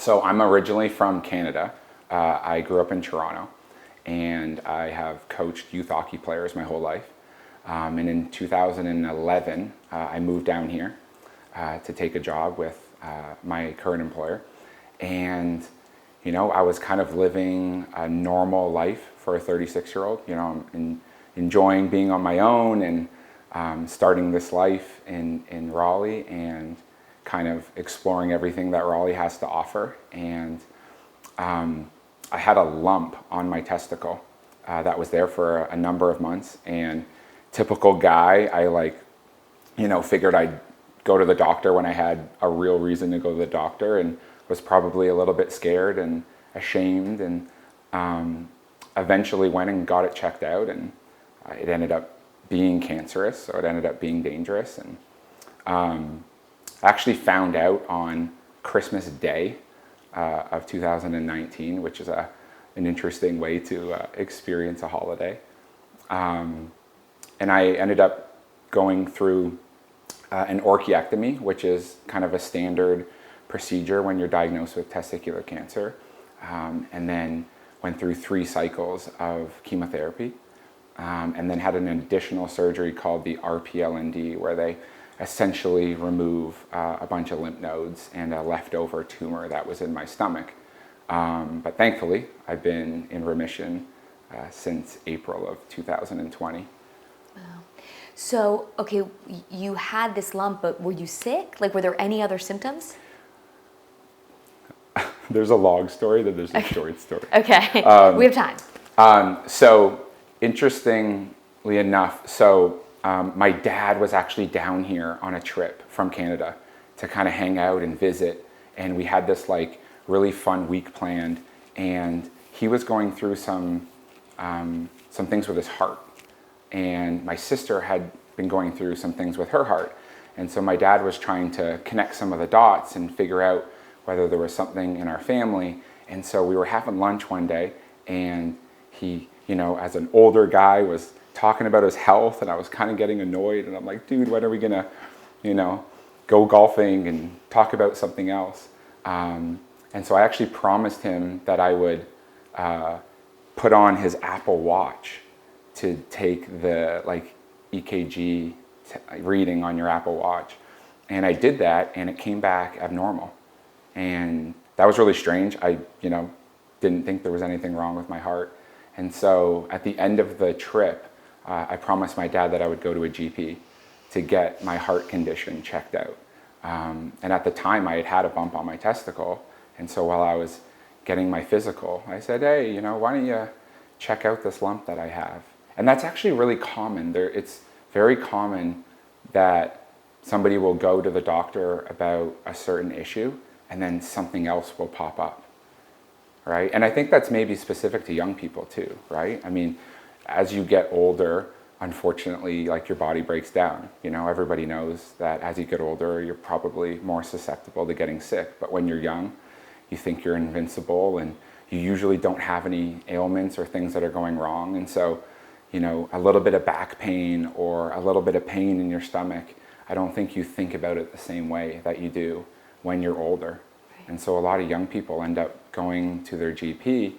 So I'm originally from Canada. I grew up in Toronto, and I have coached youth hockey players my whole life. And in 2011, I moved down here to take a job with my current employer. And, you know, I was kind of living a normal life for a 36-year-old. You know, I'm enjoying being on my own and starting this life in Raleigh and kind of exploring everything that Raleigh has to offer. And I had a lump on my testicle that was there for a number of months. And typical guy, I figured I'd go to the doctor when I had a real reason to go to the doctor, and was probably a little bit scared and ashamed, and eventually went and got it checked out, and it ended up being cancerous, so it ended up being dangerous. And I actually found out on Christmas Day of 2019, which is an interesting way to experience a holiday. And I ended up going through an orchiectomy, which is kind of a standard procedure when you're diagnosed with testicular cancer, and then went through 3 cycles of chemotherapy, and then had an additional surgery called the RPLND, where they essentially remove a bunch of lymph nodes and a leftover tumor that was in my stomach. But thankfully, I've been in remission since April of 2020. Wow. So, okay, you had this lump, but were you sick? Like, were there any other symptoms? There's a long story, then there's a short story. Okay, we have time. So, interestingly enough, my dad was actually down here on a trip from Canada to kind of hang out and visit, and we had this like really fun week planned, and he was going through some things with his heart, and my sister had been going through some things with her heart, and so my dad was trying to connect some of the dots and figure out whether there was something in our family. And so we were having lunch one day, and he, you know, as an older guy, was talking about his health, and I was kind of getting annoyed, and I'm like, dude, when are we gonna, you know, go golfing and talk about something else? And so I actually promised him that I would put on his Apple Watch to take the like EKG reading on your Apple Watch. And I did that, and it came back abnormal. And that was really strange. I, you know, didn't think there was anything wrong with my heart. And so at the end of the trip, I promised my dad that I would go to a GP to get my heart condition checked out. And at the time, I had a bump on my testicle. And so while I was getting my physical, I said, hey, you know, why don't you check out this lump that I have? And that's actually really common. It's very common that somebody will go to the doctor about a certain issue, and then something else will pop up, right? And I think that's maybe specific to young people too, right? I mean, as you get older, unfortunately, like your body breaks down. You know, everybody knows that as you get older, you're probably more susceptible to getting sick. But when you're young, you think you're invincible, and you usually don't have any ailments or things that are going wrong. And so, you know, a little bit of back pain or a little bit of pain in your stomach, I don't think you think about it the same way that you do when you're older. Right. And so a lot of young people end up going to their GP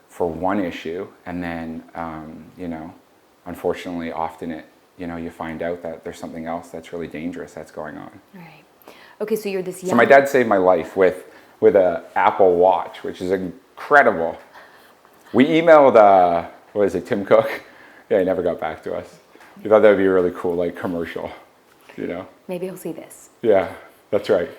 for one issue, and then, you know, unfortunately, often you find out that there's something else that's really dangerous that's going on. Right. Okay, so you're this young... So my dad saved my life with an Apple Watch, which is incredible. We emailed, Tim Cook? Yeah, he never got back to us. We thought that would be a really cool, like, commercial, you know? Maybe he'll see this. Yeah, that's right.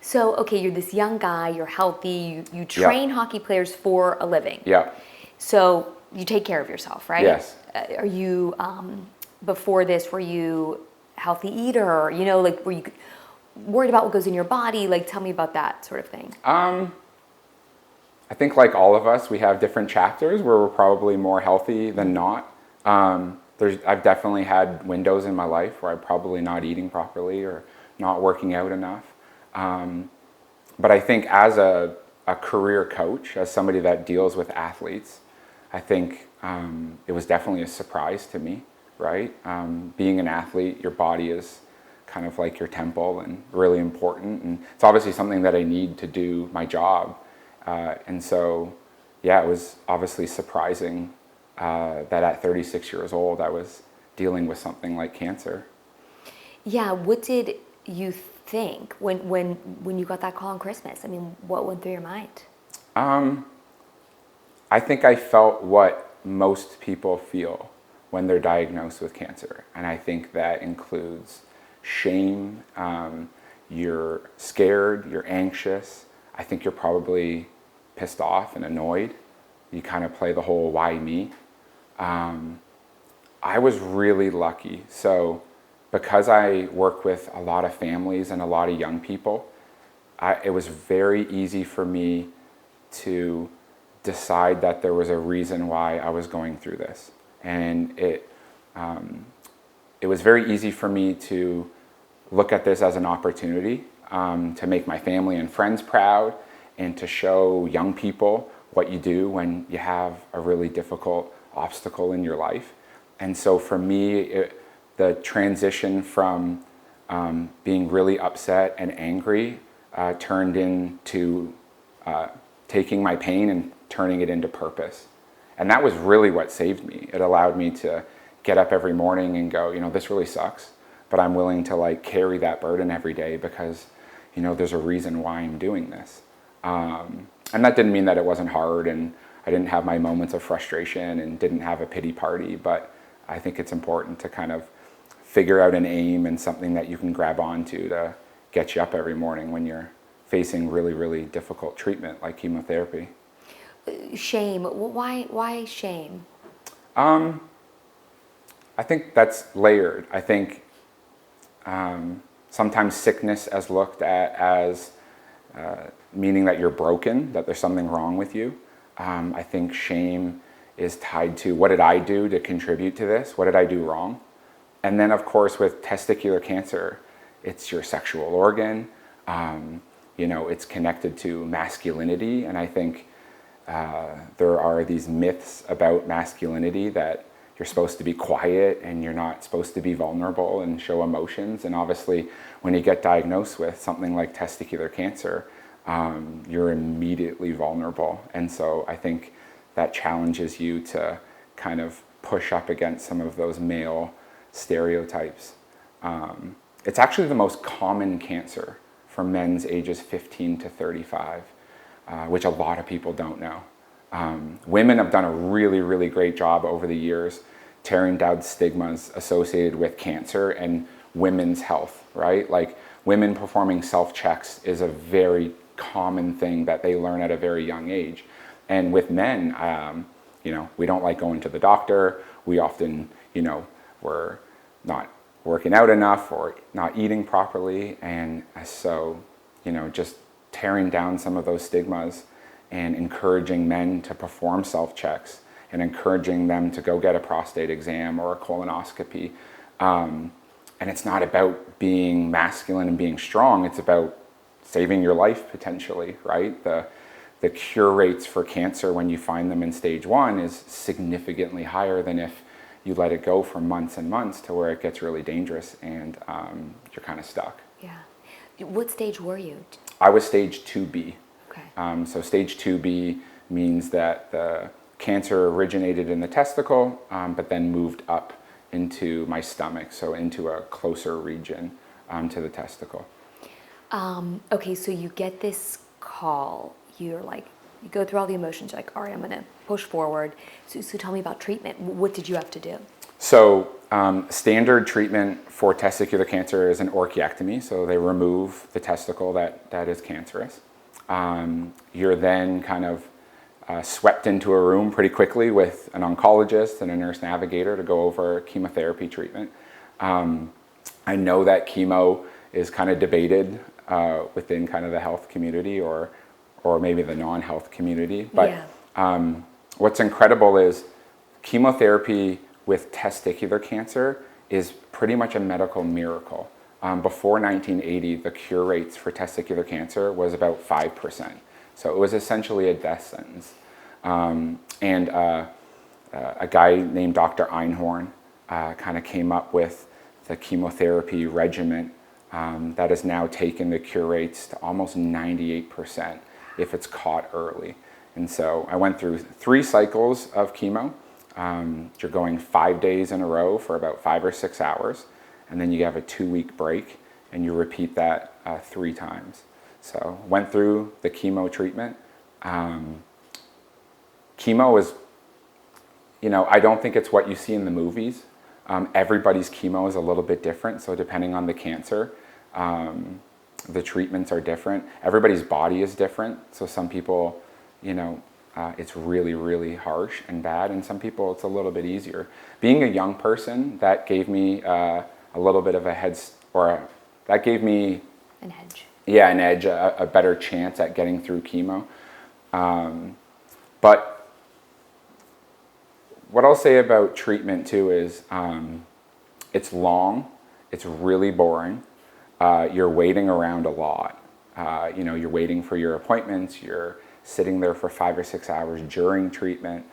So, okay, you're this young guy, you're healthy, you train hockey players for a living. Yeah. So you take care of yourself, right? Yes. Are you, before this, were you a healthy eater? You know, like, were you worried about what goes in your body? Like, tell me about that sort of thing. I think like all of us, we have different chapters where we're probably more healthy than not. I've definitely had windows in my life where I'm probably not eating properly or not working out enough. But I think as a career coach, as somebody that deals with athletes, I think it was definitely a surprise to me, right? Being an athlete, your body is kind of like your temple and really important. And it's obviously something that I need to do my job. And so, yeah, it was obviously surprising that at 36 years old, I was dealing with something like cancer. Yeah, what did you think when you got that call on Christmas? I mean, what went through your mind? I think I felt what most people feel when they're diagnosed with cancer. And I think that includes shame, you're scared, you're anxious. I think you're probably pissed off and annoyed. You kind of play the whole why me. I was really lucky. So because I work with a lot of families and a lot of young people, it was very easy for me to decide that there was a reason why I was going through this. And it was very easy for me to look at this as an opportunity to make my family and friends proud and to show young people what you do when you have a really difficult obstacle in your life. And so for me, the transition from being really upset and angry turned into taking my pain and turning it into purpose. And that was really what saved me. It allowed me to get up every morning and go, this really sucks, but I'm willing to like carry that burden every day because, there's a reason why I'm doing this. And that didn't mean that it wasn't hard and I didn't have my moments of frustration and didn't have a pity party, but I think it's important to kind of figure out an aim and something that you can grab onto to get you up every morning when you're facing really, really difficult treatment like chemotherapy. Shame. Why shame? I think that's layered. I think sometimes sickness is looked at as meaning that you're broken, that there's something wrong with you. I think shame is tied to what did I do to contribute to this? What did I do wrong? And then, of course, with testicular cancer, it's your sexual organ. It's connected to masculinity. And I think there are these myths about masculinity that you're supposed to be quiet and you're not supposed to be vulnerable and show emotions. And obviously, when you get diagnosed with something like testicular cancer, you're immediately vulnerable. And so I think that challenges you to kind of push up against some of those male stereotypes. It's actually the most common cancer for men's ages 15 to 35, which a lot of people don't know. Women have done a really, really great job over the years tearing down stigmas associated with cancer and women's health, right? Like women performing self-checks is a very common thing that they learn at a very young age. And with men, we don't like going to the doctor. We often, we're not working out enough or not eating properly. And so, just tearing down some of those stigmas and encouraging men to perform self-checks and encouraging them to go get a prostate exam or a colonoscopy. And it's not about being masculine and being strong. It's about saving your life potentially, right? The cure rates for cancer when you find them in stage 1 is significantly higher than if you let it go for months and months to where it gets really dangerous and you're kind of stuck. Yeah. What stage were you? I was stage 2B. Okay. So stage 2B means that the cancer originated in the testicle, but then moved up into my stomach, so into a closer region to the testicle. Okay, so you get this call. You go through all the emotions. You're like, all right, I'm going to push forward. So tell me about treatment. What did you have to do? So standard treatment for testicular cancer is an orchiectomy. So they remove the testicle that is cancerous. You're then kind of swept into a room pretty quickly with an oncologist and a nurse navigator to go over chemotherapy treatment. I know that chemo is kind of debated within kind of the health community or maybe the non-health community. But what's incredible is chemotherapy with testicular cancer is pretty much a medical miracle. Before 1980, the cure rates for testicular cancer was about 5%. So it was essentially a death sentence. And a guy named Dr. Einhorn kind of came up with the chemotherapy regimen that has now taken the cure rates to almost 98% if it's caught early. And so I went through 3 cycles of chemo. You're going 5 days in a row for about 5 or 6 hours, and then you have a 2-week break, and you repeat that 3 times. So went through the chemo treatment. Chemo is, I don't think it's what you see in the movies. Everybody's chemo is a little bit different, so depending on the cancer, the treatments are different. Everybody's body is different, so some people, it's really, really harsh and bad, and some people it's a little bit easier. Being a young person, that gave me a little bit of that gave me an edge. Yeah, an edge, a better chance at getting through chemo. But what I'll say about treatment too is it's long, it's really boring. You're waiting around a lot. You're waiting for your appointments, you're sitting there for 5 or 6 hours during treatment.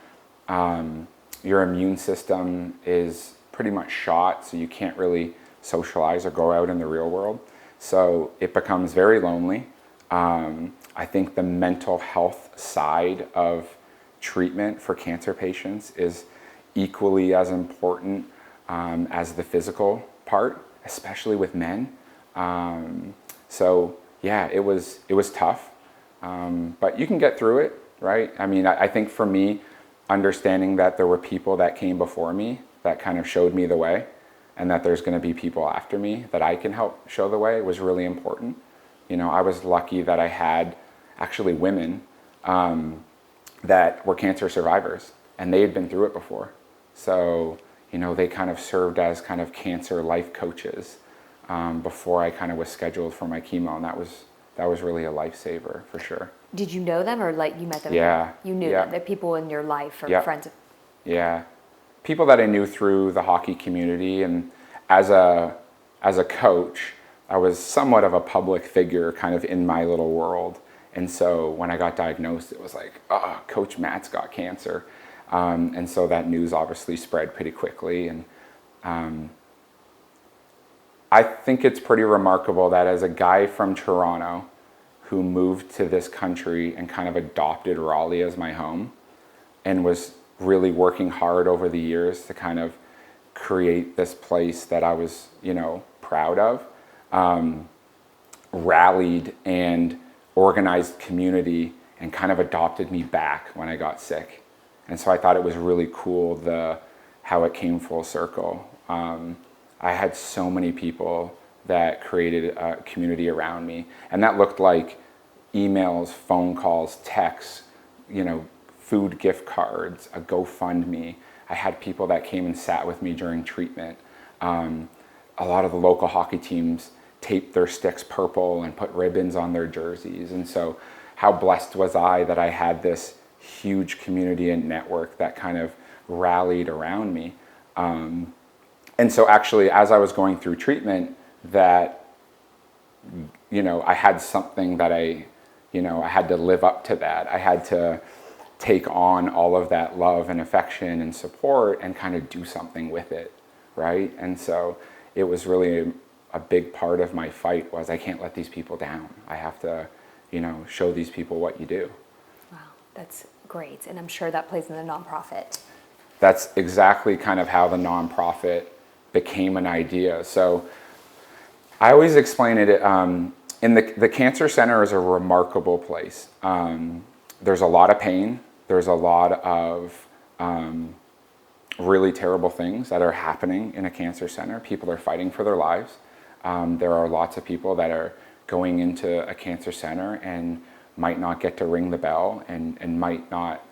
Your immune system is pretty much shot, so you can't really socialize or go out in the real world. So it becomes very lonely. I think the mental health side of treatment for cancer patients is equally as important as the physical part, especially with men. So yeah, it was tough, but you can get through it, right? I mean, I think for me, understanding that there were people that came before me that kind of showed me the way, and that there's going to be people after me that I can help show the way was really important. I was lucky that I had actually women that were cancer survivors, and they had been through it before. So, they kind of served as kind of cancer life coaches before I kind of was scheduled for my chemo, and that was really a lifesaver for sure. Did you know them, or you met them? Yeah. You knew them. They're people in your life or friends of... Yeah. People that I knew through the hockey community, and as a coach, I was somewhat of a public figure kind of in my little world. And so when I got diagnosed, it was like, Coach Matt's got cancer. And so that news obviously spread pretty quickly. And I think it's pretty remarkable that as a guy from Toronto who moved to this country and kind of adopted Raleigh as my home and was really working hard over the years to kind of create this place that I was, proud of, rallied and organized community and kind of adopted me back when I got sick. And so I thought it was really cool how it came full circle. I had so many people that created a community around me, and that looked like emails, phone calls, texts, food gift cards, a GoFundMe. I had people that came and sat with me during treatment. A lot of the local hockey teams taped their sticks purple and put ribbons on their jerseys. And so how blessed was I that I had this huge community and network that kind of rallied around me. And so actually, as I was going through treatment, that, I had something that I had to live up to that. I had to take on all of that love and affection and support and kind of do something with it, right? And so it was really a big part of my fight was I can't let these people down. I have to, show these people what you do. Wow, that's great. And I'm sure that plays in the nonprofit. That's exactly kind of how the nonprofit became an idea. So I always explain it, in the Cancer Center is a remarkable place. There's a lot of pain. There's a lot of really terrible things that are happening in a cancer center. People are fighting for their lives. There are lots of people that are going into a cancer center and might not get to ring the bell and might not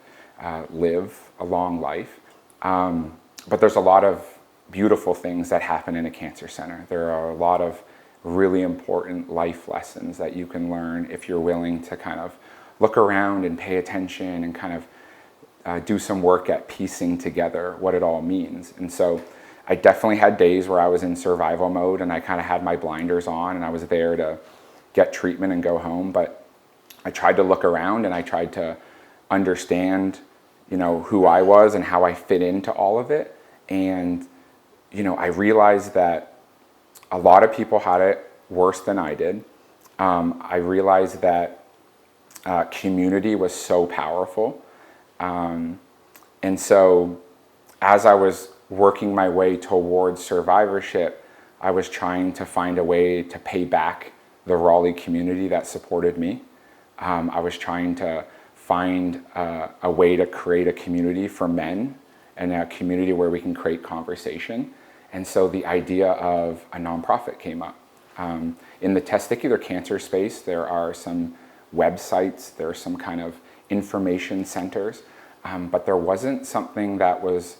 live a long life. But there's a lot of beautiful things that happen in a cancer center. There are a lot of really important life lessons that you can learn if you're willing to kind of look around and pay attention and kind of do some work at piecing together what it all means. And so I definitely had days where I was in survival mode and I kind of had my blinders on and I was there to get treatment and go home. But I tried to look around and I tried to understand, who I was and how I fit into all of it. And, I realized that a lot of people had it worse than I did. I realized that community was so powerful. And so as I was working my way towards survivorship, I was trying to find a way to pay back the Raleigh community that supported me. I was trying to find a way to create a community for men and a community where we can create conversation. And so the idea of a nonprofit came up. In the testicular cancer space, there are some websites, there are some kind of information centers, but there wasn't something that was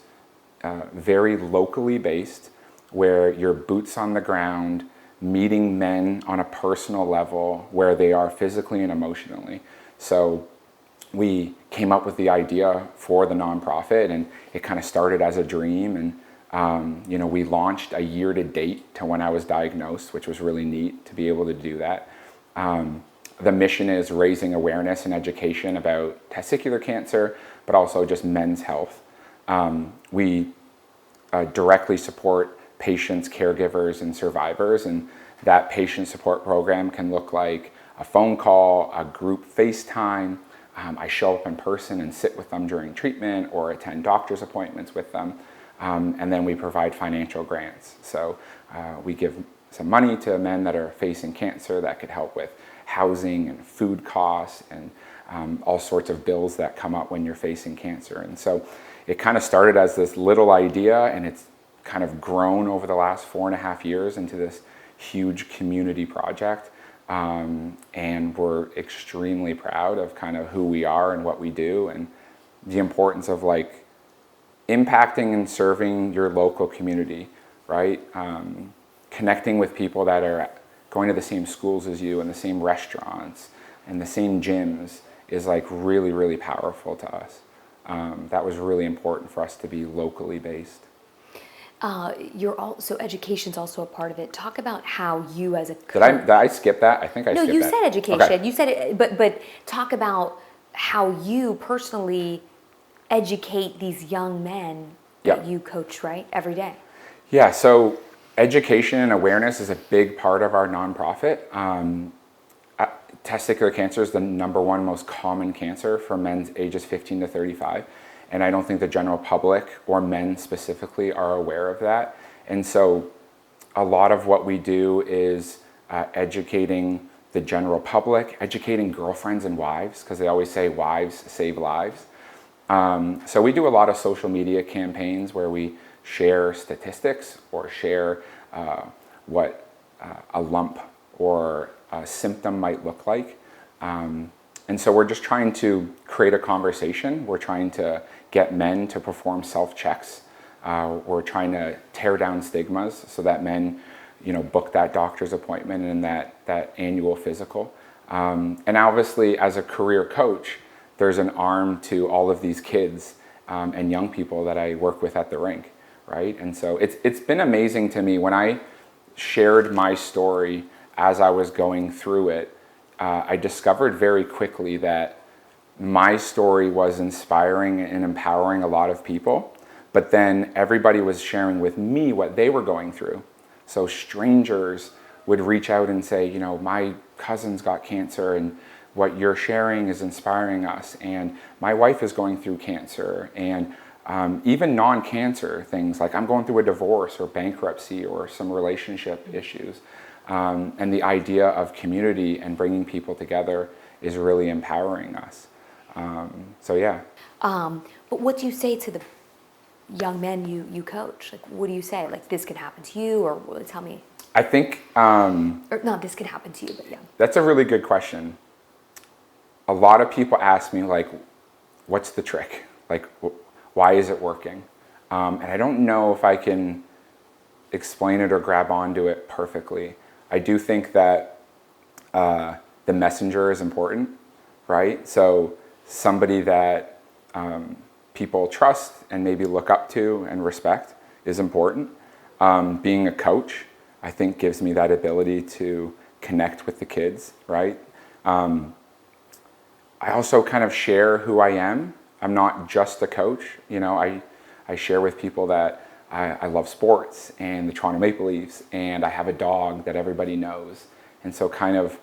very locally based, where you're boots on the ground, meeting men on a personal level where they are physically and emotionally. So we came up with the idea for the nonprofit, and it kind of started as a dream. And we launched a year to date to when I was diagnosed, which was really neat to be able to do that. The mission is raising awareness and education about testicular cancer, but also just men's health. We directly support patients, caregivers, and survivors, and that patient support program can look like a phone call, a group FaceTime. I show up in person and sit with them during treatment or attend doctor's appointments with them. And then we provide financial grants. So we give some money to men that are facing cancer that could help with housing and food costs and all sorts of bills that come up when you're facing cancer. And so it kind of started as this little idea, and it's kind of grown over the last 4.5 years into this huge community project. And we're extremely proud of kind of who we are and what we do, and the importance of like impacting and serving your local community, right? Connecting with people that are going to the same schools as you and the same restaurants and the same gyms is like really, really powerful to us. That was really important for us to be locally based. So education's also a part of it. Talk about how you as a coach... Did I skip that? I think I skipped that. No, you said education. Okay. You said it, but talk about how you personally educate these young men that you coach, right, every day. Yeah, so education and awareness is a big part of our nonprofit. Testicular cancer is the #1 most common cancer for men ages 15 to 35. And I don't think the general public or men specifically are aware of that. And so a lot of what we do is educating the general public, educating girlfriends and wives, because they always say wives save lives. So we do a lot of social media campaigns where we share statistics or share what a lump or a symptom might look like. And so we're just trying to create a conversation. We're trying to get men to perform self-checks. We're trying to tear down stigmas so that men, book that doctor's appointment and that annual physical. And obviously, as a career coach, there's an arm to all of these kids and young people that I work with at the rink, right? And so it's been amazing to me when I shared my story as I was going through it. I discovered very quickly that my story was inspiring and empowering a lot of people, but then everybody was sharing with me what they were going through. So strangers would reach out and say, my cousin's got cancer and what you're sharing is inspiring us, and my wife is going through cancer, and even non-cancer things like I'm going through a divorce or bankruptcy or some relationship issues. And the idea of community and bringing people together is really empowering us. But what do you say to the young men you coach? Like, what do you say? Like, this can happen to you, or tell me. I think... or not this can happen to you, but yeah. That's a really good question. A lot of people ask me, like, what's the trick? Like, why is it working? And I don't know if I can explain it or grab onto it perfectly. I do think that the messenger is important, right? So somebody that people trust and maybe look up to and respect is important. Being a coach, I think, gives me that ability to connect with the kids, right? I also kind of share who I am. I'm not just a coach. I share with people that I love sports and the Toronto Maple Leafs, and I have a dog that everybody knows. And so kind of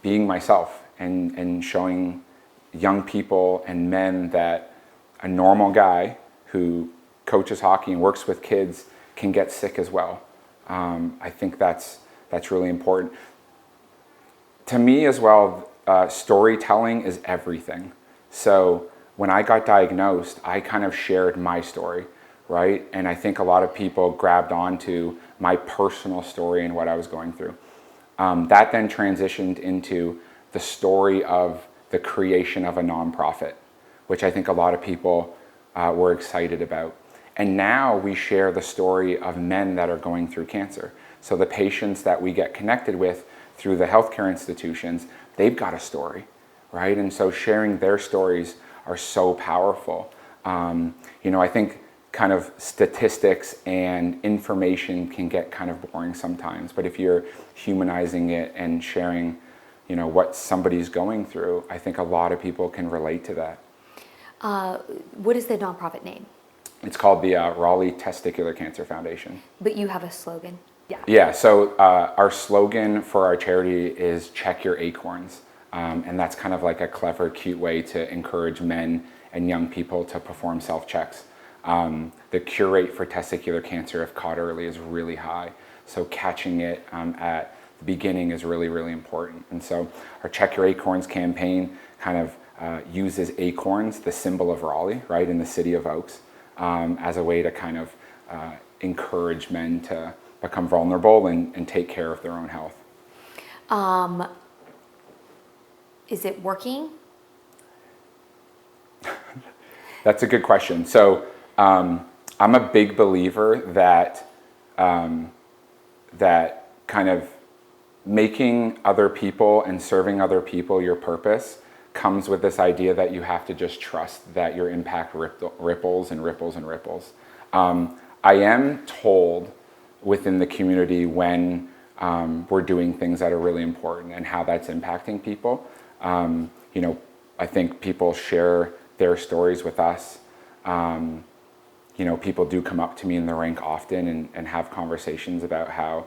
being myself and showing young people and men that a normal guy who coaches hockey and works with kids can get sick as well. I think that's really important. To me as well, storytelling is everything. So when I got diagnosed, I kind of shared my story, right? And I think a lot of people grabbed onto my personal story and what I was going through. That then transitioned into the story of the creation of a nonprofit, which I think a lot of people were excited about. And now we share the story of men that are going through cancer. So the patients that we get connected with through the healthcare institutions, they've got a story, right? And so sharing their stories are so powerful. I think kind of statistics and information can get kind of boring sometimes, but if you're humanizing it and sharing, what somebody's going through, I think a lot of people can relate to that. What is the nonprofit name? It's called the Raleigh Testicular Cancer Foundation. But you have a slogan? Yeah, so our slogan for our charity is check your acorns. And that's kind of like a clever, cute way to encourage men and young people to perform self-checks. The cure rate for testicular cancer, if caught early, is really high. So catching it at the beginning is really, really important. And so our Check Your Acorns campaign kind of uses acorns, the symbol of Raleigh, right, in the city of Oaks, as a way to kind of encourage men to become vulnerable and take care of their own health. Is it working? That's a good question. So I'm a big believer that that kind of making other people and serving other people your purpose comes with this idea that you have to just trust that your impact ripples and ripples and ripples. I am told within the community when we're doing things that are really important and how that's impacting people. I think people share their stories with us. People do come up to me in the rink often and have conversations about how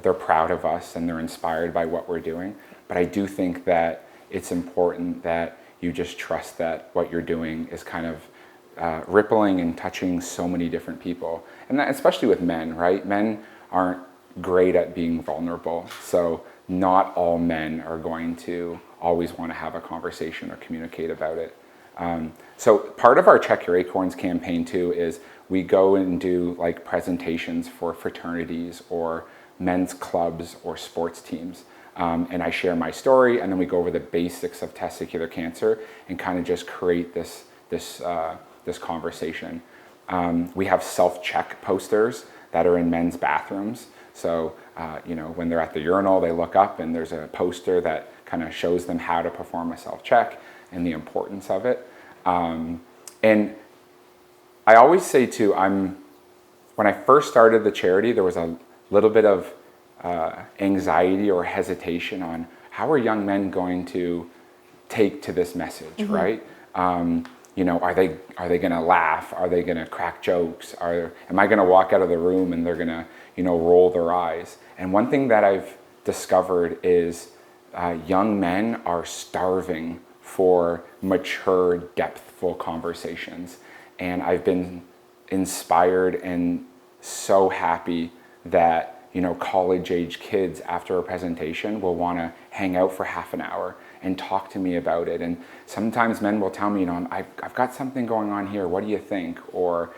they're proud of us and they're inspired by what we're doing. But I do think that it's important that you just trust that what you're doing is kind of rippling and touching so many different people. And that, especially with men, right? Men aren't great at being vulnerable. So not all men are going to always want to have a conversation or communicate about it. So part of our Check Your Acorns campaign too is we go and do like presentations for fraternities or men's clubs or sports teams. And I share my story, and then we go over the basics of testicular cancer and kind of just create this conversation. We have self-check posters that are in men's bathrooms. So, when they're at the urinal, they look up and there's a poster that kind of shows them how to perform a self-check and the importance of it. And I always say too, when I first started the charity, there was a little bit of anxiety or hesitation on how are young men going to take to this message, right? Are they going to laugh? Are they going to crack jokes? Am I going to walk out of the room and they're going to, roll their eyes? And one thing that I've discovered is young men are starving for mature, depthful conversations. And I've been inspired and so happy that college-age kids after a presentation will want to hang out for half an hour and talk to me about it. And sometimes men will tell me, I've got something going on here. What do you think? Or,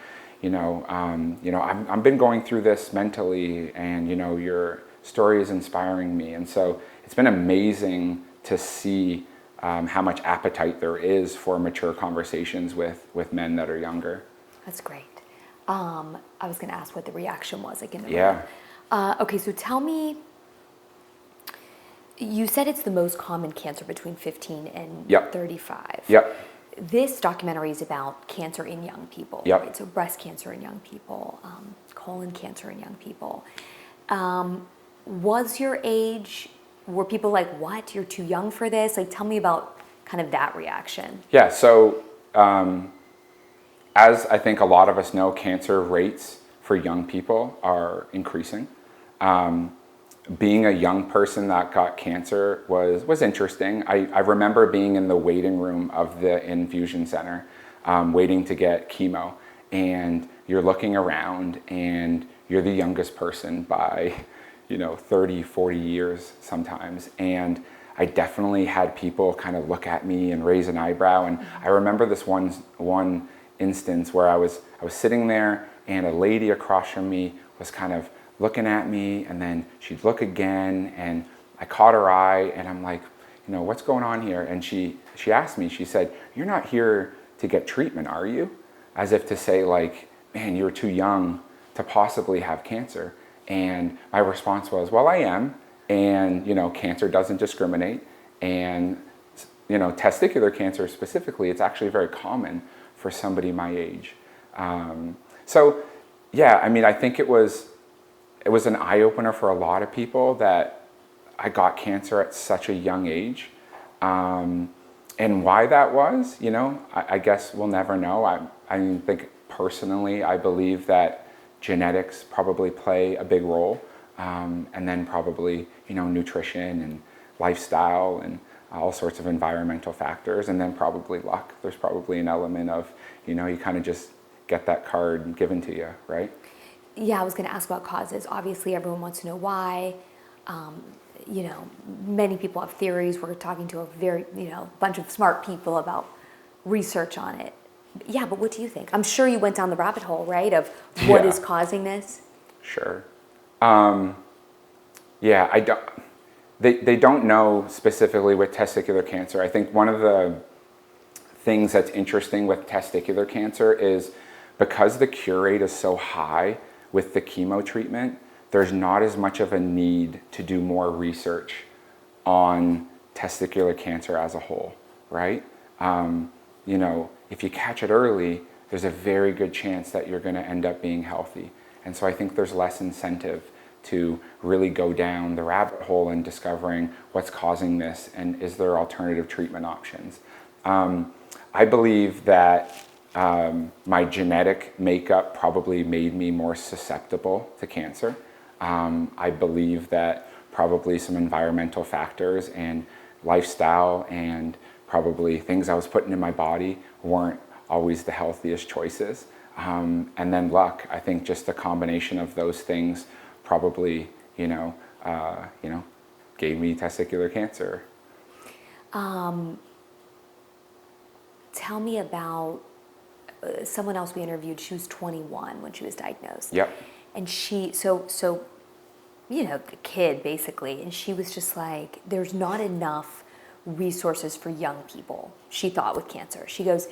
I've been going through this mentally, and your story is inspiring me. And so it's been amazing to see how much appetite there is for mature conversations with men that are younger. That's great. I was going to ask what the reaction was like in the room. Yeah. Okay, so tell me, you said it's the most common cancer between 15 and 35. Yep. This documentary is about cancer in young people. Yep. Right? So breast cancer in young people, colon cancer in young people. Was your age, were people like, what, you're too young for this? Like, tell me about kind of that reaction. Yeah, so as I think a lot of us know, cancer rates for young people are increasing. Being a young person that got cancer was interesting. I remember being in the waiting room of the infusion center, waiting to get chemo, and you're looking around and you're the youngest person by 30, 40 years sometimes. And I definitely had people kind of look at me and raise an eyebrow. And I remember this one instance where I was sitting there and a lady across from me was kind of looking at me, and then she'd look again, and I caught her eye, and I'm like, what's going on here? And she asked me, she said, "You're not here to get treatment, are you?" As if to say, like, man, you're too young to possibly have cancer. And my response was, well, I am, and cancer doesn't discriminate, and testicular cancer specifically, it's actually very common for somebody my age. So yeah, I mean, I think it was an eye-opener for a lot of people that I got cancer at such a young age. And why that was, I guess we'll never know. I think personally, I believe that genetics probably play a big role. And then probably, nutrition and lifestyle and all sorts of environmental factors. And then probably luck. There's probably an element of, you kind of just get that card given to you, right? Yeah, I was going to ask about causes. Obviously, everyone wants to know why. Many people have theories. We're talking to a very, bunch of smart people about research on it. Yeah, but what do you think? I'm sure you went down the rabbit hole, right, of what is causing this? Sure. Yeah, I don't. They don't know specifically with testicular cancer. I think one of the things that's interesting with testicular cancer is because the cure rate is so high with the chemo treatment, there's not as much of a need to do more research on testicular cancer as a whole, right? If you catch it early, there's a very good chance that you're going to end up being healthy. And so I think there's less incentive to really go down the rabbit hole and discovering what's causing this and is there alternative treatment options. I believe that my genetic makeup probably made me more susceptible to cancer. I believe that probably some environmental factors and lifestyle and probably things I was putting in my body weren't always the healthiest choices. And then luck. I think just a combination of those things probably, gave me testicular cancer. Tell me about someone else we interviewed. She was 21 when she was diagnosed. Yep. And she, the kid basically, and she was just like, there's not enough resources for young people, she thought, with cancer. She goes,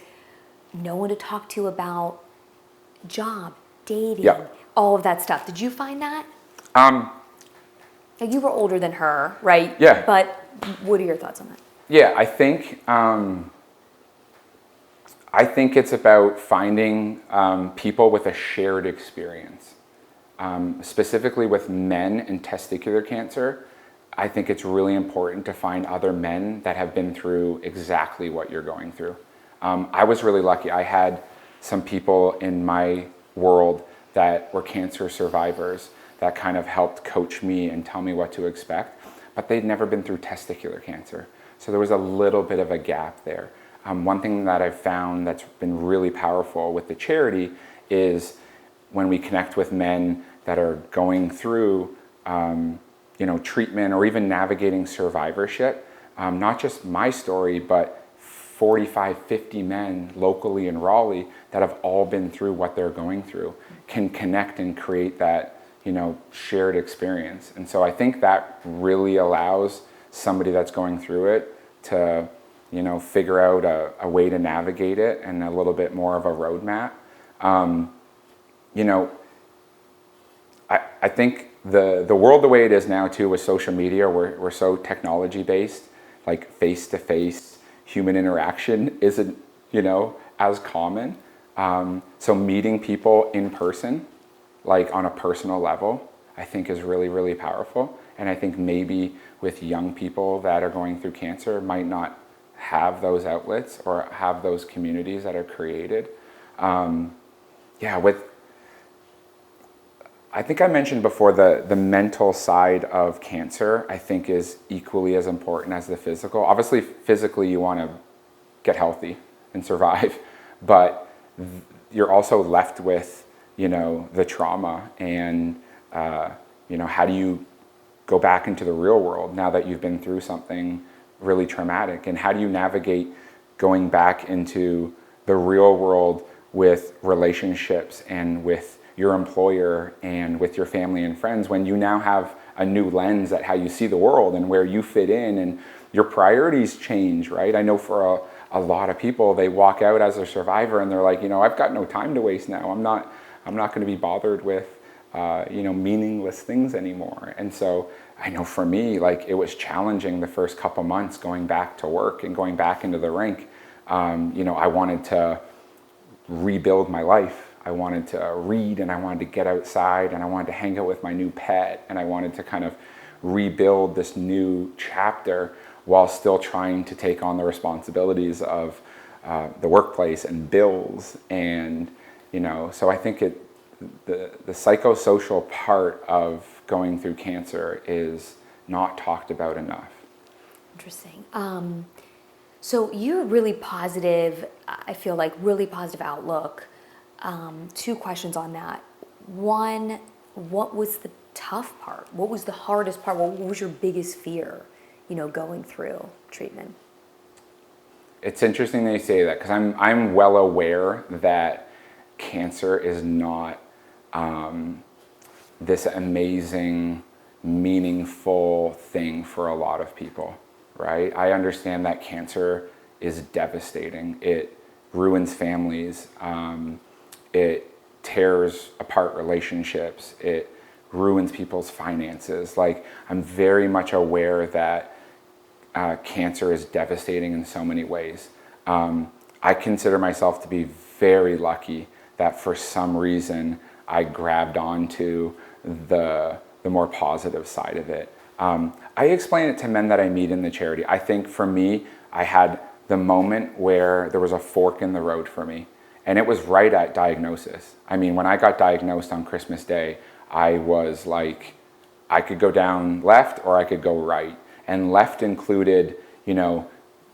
no one to talk to about job, dating, all of that stuff. Did you find that? You were older than her, right? Yeah. But what are your thoughts on that? Yeah, I think it's about finding people with a shared experience. Specifically with men and testicular cancer, I think it's really important to find other men that have been through exactly what you're going through. I was really lucky. I had some people in my world that were cancer survivors that kind of helped coach me and tell me what to expect, but they'd never been through testicular cancer. So there was a little bit of a gap there. One thing that I've found that's been really powerful with the charity is when we connect with men that are going through treatment or even navigating survivorship, not just my story, but 45, 50 men locally in Raleigh that have all been through what they're going through can connect and create that, shared experience. And so I think that really allows somebody that's going through it to, figure out a way to navigate it and a little bit more of a roadmap. I think the world the way it is now too with social media, we're so technology based, like face-to-face human interaction isn't, as common. So meeting people in person, like on a personal level, I think is really, really powerful. And I think maybe with young people that are going through cancer might not have those outlets or have those communities that are created. I think I mentioned before the mental side of cancer, I think, is equally as important as the physical. Obviously, physically, you want to get healthy and survive, but you're also left with, the trauma and, how do you go back into the real world now that you've been through something really traumatic? And how do you navigate going back into the real world with relationships and with your employer and with your family and friends when you now have a new lens at how you see the world and where you fit in, and your priorities change, right? I know for a lot of people, they walk out as a survivor and they're like, I've got no time to waste now. I'm not going to be bothered with, meaningless things anymore. And so I know for me, like, it was challenging the first couple months going back to work and going back into the rink. I wanted to rebuild my life. I wanted to read, and I wanted to get outside, and I wanted to hang out with my new pet, and I wanted to kind of rebuild this new chapter while still trying to take on the responsibilities of the workplace and bills. And so I think the psychosocial part of going through cancer is not talked about enough. Interesting. So you're really positive, I feel like really positive outlook. Two questions on that. One, what was the tough part? What was the hardest part? What was your biggest fear, going through treatment? It's interesting that you say that, because I'm well aware that cancer is not this amazing, meaningful thing for a lot of people, right? I understand that cancer is devastating. It ruins families. It tears apart relationships. It ruins people's finances. Like, I'm very much aware that cancer is devastating in so many ways. I consider myself to be very lucky that for some reason I grabbed onto the more positive side of it. I explain it to men that I meet in the charity. I think for me, I had the moment where there was a fork in the road for me. And it was right at diagnosis. I mean, when I got diagnosed on Christmas Day, I was like, I could go down left or I could go right. And left included,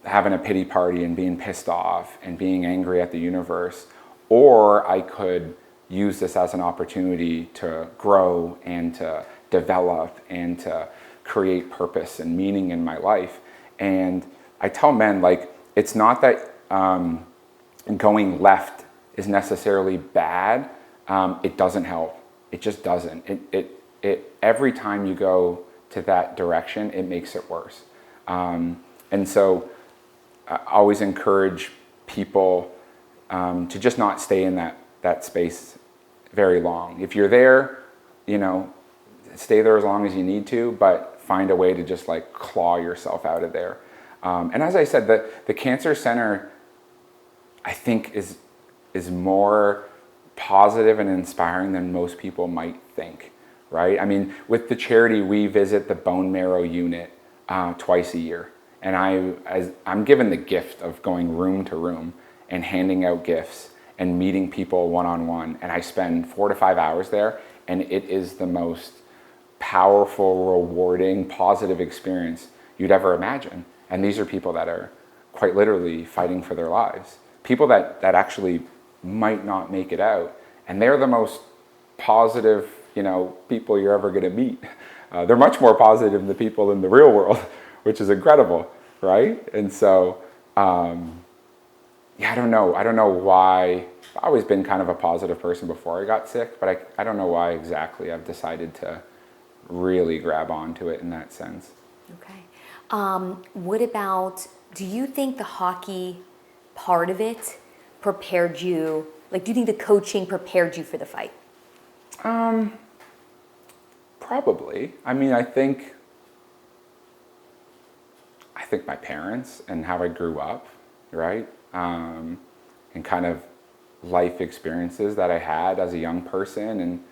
having a pity party and being pissed off and being angry at the universe. Or I could use this as an opportunity to grow and to develop and to create purpose and meaning in my life. And I tell men, like, it's not that going left is necessarily bad. It doesn't help. It just doesn't. It every time you go to that direction, it makes it worse. And so I always encourage people to just not stay in that space very long. If you're there, stay there as long as you need to, but find a way to just like claw yourself out of there. And as I said, the Cancer Center, I think, is more positive and inspiring than most people might think, right? I mean, with the charity, we visit the bone marrow unit twice a year. And I'm given the gift of going room to room and handing out gifts and meeting people one-on-one. And I spend 4 to 5 hours there, and it is the most powerful, rewarding, positive experience you'd ever imagine. And these are people that are quite literally fighting for their lives. People that actually might not make it out. And they're the most positive, people you're ever gonna meet. They're much more positive than the people in the real world, which is incredible, right? And so, I don't know why. I've always been kind of a positive person before I got sick, but I don't know why exactly I've decided to really grab onto it in that sense. Okay. What about, do you think the hockey part of it prepared you, do you think the coaching prepared you for the fight? Probably. I mean, I think my parents and how I grew up, right? And kind of life experiences that I had as a young person. And,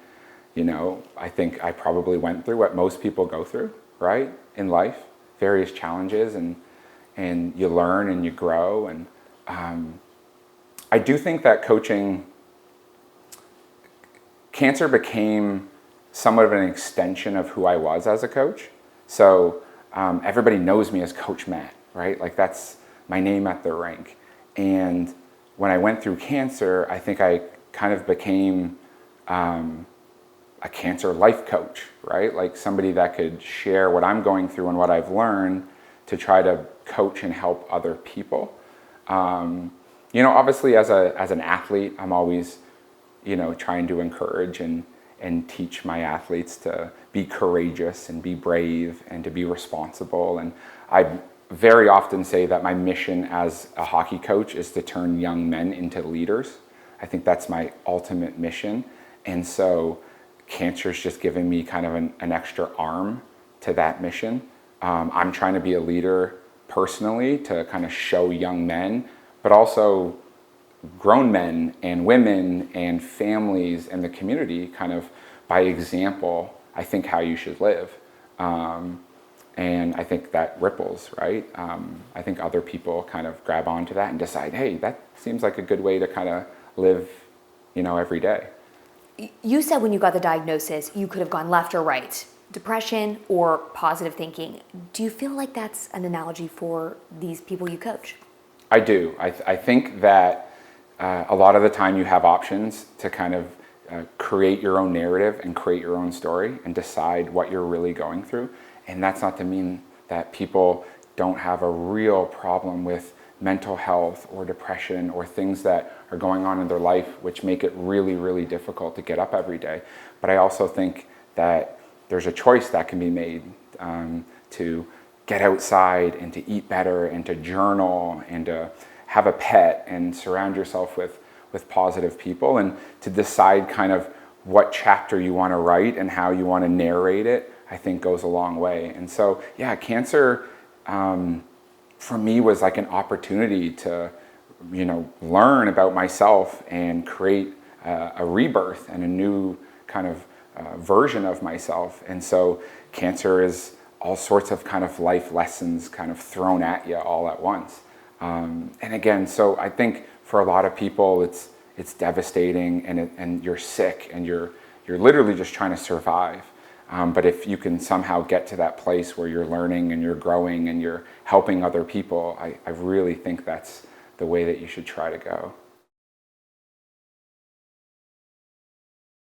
I think I probably went through what most people go through, right? In life, various challenges, and you learn and you grow. And I do think that cancer became somewhat of an extension of who I was as a coach. So everybody knows me as Coach Matt, right? Like that's my name at the rink. And when I went through cancer, I think I kind of became a cancer life coach, right? Like somebody that could share what I'm going through and what I've learned to try to coach and help other people. Obviously as an athlete, I'm always, trying to encourage and teach my athletes to be courageous and be brave and to be responsible. And I very often say that my mission as a hockey coach is to turn young men into leaders. I think that's my ultimate mission. And so cancer's just given me kind of an extra arm to that mission. I'm trying to be a leader personally to kind of show young men, but also grown men and women and families and the community kind of by example, I think how you should live. And I think that ripples, right? I think other people kind of grab onto that and decide, hey, that seems like a good way to kind of live, every day. You said when you got the diagnosis, you could have gone left or right, depression or positive thinking. Do you feel like that's an analogy for these people you coach? I do. I think that a lot of the time you have options to kind of create your own narrative and create your own story and decide what you're really going through. And that's not to mean that people don't have a real problem with mental health or depression or things that are going on in their life which make it really, really difficult to get up every day. But I also think that there's a choice that can be made to get outside and to eat better and to journal and to have a pet and surround yourself with positive people and to decide kind of what chapter you want to write and how you want to narrate it, I think goes a long way. And so, yeah, cancer for me was like an opportunity to, learn about myself and create a rebirth and a new kind of version of myself. And so cancer is all sorts of kind of life lessons kind of thrown at you all at once. And again, so I think for a lot of people, it's devastating and you're sick and you're literally just trying to survive. But if you can somehow get to that place where you're learning and you're growing and you're helping other people, I really think that's the way that you should try to go.